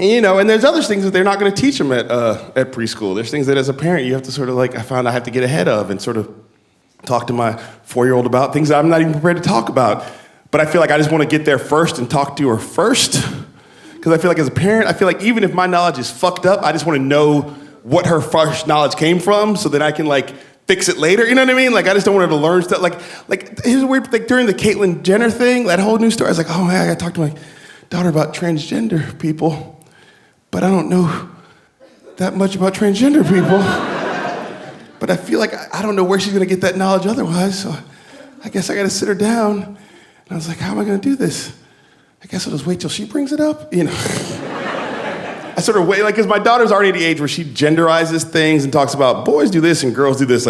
And there's other things that they're not going to teach them at preschool. There's things that as a parent you have to sort of I found I have to get ahead of and sort of talk to my 4-year-old about things that I'm not even prepared to talk about. But I feel like I just want to get there first and talk to her first. Because I feel like as a parent, I feel like even if my knowledge is fucked up, I just want to know what her first knowledge came from so that I can fix it later. You know what I mean? I just don't want her to learn stuff. Here's a weird, during the Caitlyn Jenner thing, that whole news story, I was like, oh man, I gotta talk to my daughter about transgender people. But I don't know that much about transgender people. But I feel like I don't know where she's gonna get that knowledge otherwise, so I guess I gotta sit her down. And I was like, how am I gonna do this? I guess I'll just wait till she brings it up, I sort of wait, because my daughter's already at the age where she genderizes things and talks about boys do this and girls do this.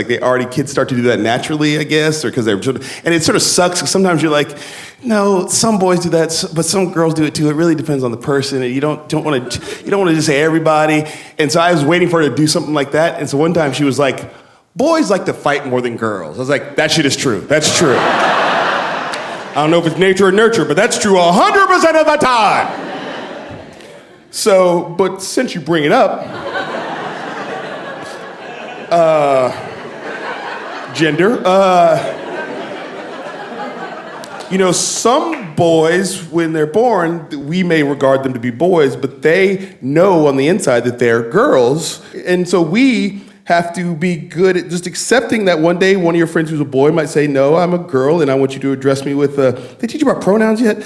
Kids start to do that naturally, I guess, or because they're, and it sort of sucks because sometimes you're like, no, some boys do that, but some girls do it too. It really depends on the person, and you don't want to just say everybody. And so I was waiting for her to do something like that. And so one time she was like, boys like to fight more than girls. I was like, that shit is true. That's true. I don't know if it's nature or nurture, but that's true 100% of the time. So, but since you bring it up, gender, some boys, when they're born, we may regard them to be boys, but they know on the inside that they're girls. And so we have to be good at just accepting that one day one of your friends who's a boy might say, no, I'm a girl, and I want you to address me with, they teach you about pronouns yet?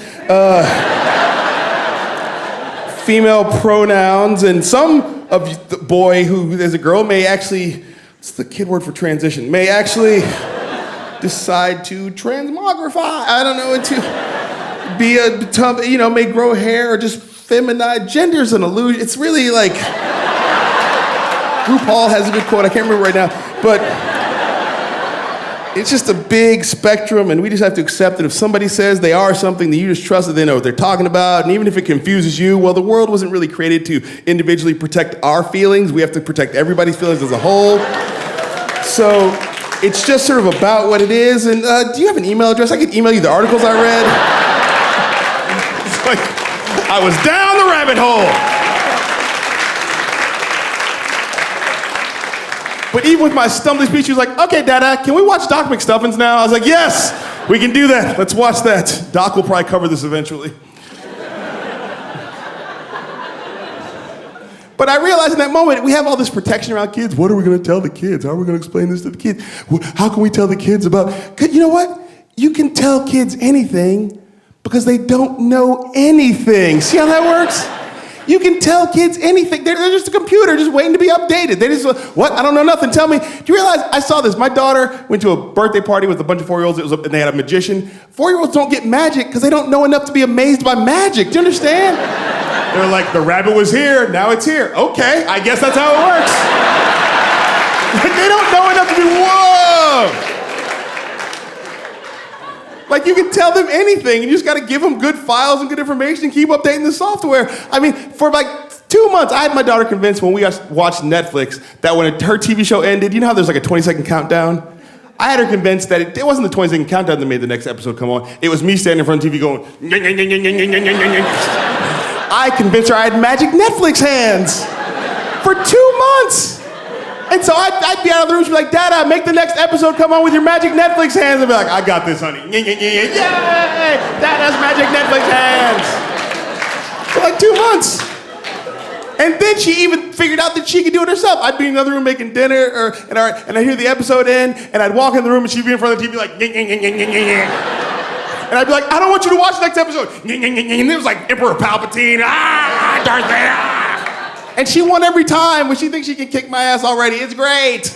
Female pronouns, and some of the boy who is a girl may actually, what's the kid word for transition, may actually decide to transmogrify, I don't know, into be may grow hair or just feminize. Gender's an illusion. It's really RuPaul has a good quote, I can't remember right now, but it's just a big spectrum, and we just have to accept that if somebody says they are something, that you just trust that they know what they're talking about, and even if it confuses you, well, the world wasn't really created to individually protect our feelings. We have to protect everybody's feelings as a whole. So it's just sort of about what it is, and do you have an email address? I could email you the articles I read. It's I was down the rabbit hole. But even with my stumbling speech, she was like, okay, Dada, can we watch Doc McStuffins now? I was like, yes, we can do that. Let's watch that. Doc will probably cover this eventually. But I realized in that moment, we have all this protection around kids. What are we going to tell the kids? How are we going to explain this to the kids? How can we tell the kids about... You know what? You can tell kids anything because they don't know anything. See how that works? You can tell kids anything. They're just a computer just waiting to be updated. They just, what? I don't know nothing. Tell me. Do you realize I saw this? My daughter went to a birthday party with a bunch of 4-year-olds. And they had a magician. 4-year-olds don't get magic because they don't know enough to be amazed by magic. Do you understand? They're like, the rabbit was here, now it's here. Okay, I guess that's how it works. They don't know enough to be, whoa! You can tell them anything, and you just gotta give them good files and good information and keep updating the software. I mean, for 2 months, I had my daughter convinced when we watched Netflix that when her TV show ended, you know how there's a 20-second countdown? I had her convinced that it wasn't the 20-second countdown that made the next episode come on. It was me standing in front of the TV going, I convinced her I had magic Netflix hands for 2 months. And so I'd be out of the room, she'd be like, Dada, make the next episode come on with your magic Netflix hands. I'd be like, I got this, honey. Yay! Dada's magic Netflix hands. For 2 months. And then she even figured out that she could do it herself. I'd be in another room making dinner, and I'd hear the episode end, and I'd walk in the room and she'd be in front of the TV like, and I'd be like, I don't want you to watch the next episode. And it was like Emperor Palpatine, Darth Vader. And she won every time when she thinks she can kick my ass already. It's great.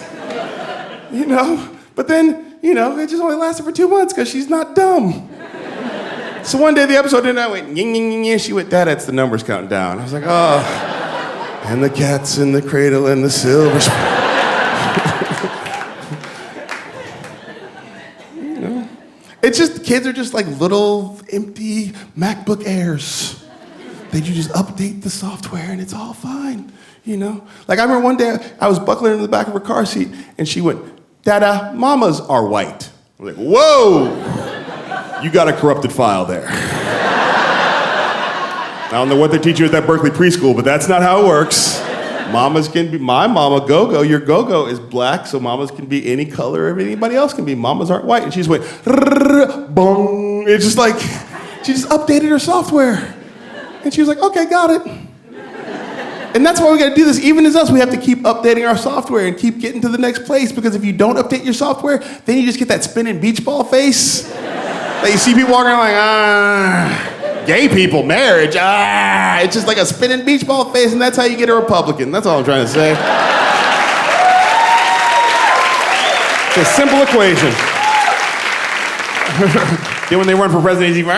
But then, it just only lasted for 2 months because she's not dumb. So one day the episode ended, I went, she went, Dad, that's the numbers counting down. I was like, oh. And the cat's in the cradle and the silver spoon. It's just, kids are just like little empty MacBook Airs. You just update the software and it's all fine, I remember one day I was buckling in the back of her car seat and she went, Dada, mamas are white. I'm like, whoa, you got a corrupted file there. I don't know what they're teaching you at that Berkeley preschool, but that's not how it works. Mamas can be, my mama, Go-Go, your Go-Go is black, so mamas can be any color anybody else can be. Mamas aren't white. And she just went, bong. It's just like, she just updated her software. And she was like, okay, got it. And that's why we gotta do this. Even as us, we have to keep updating our software and keep getting to the next place, because if you don't update your software, then you just get that spinning beach ball face. That you see people walking around like, gay people, marriage, it's just like a spinning beach ball face, and that's how you get a Republican. That's all I'm trying to say. It's a simple equation. Then when they run for president, he's even,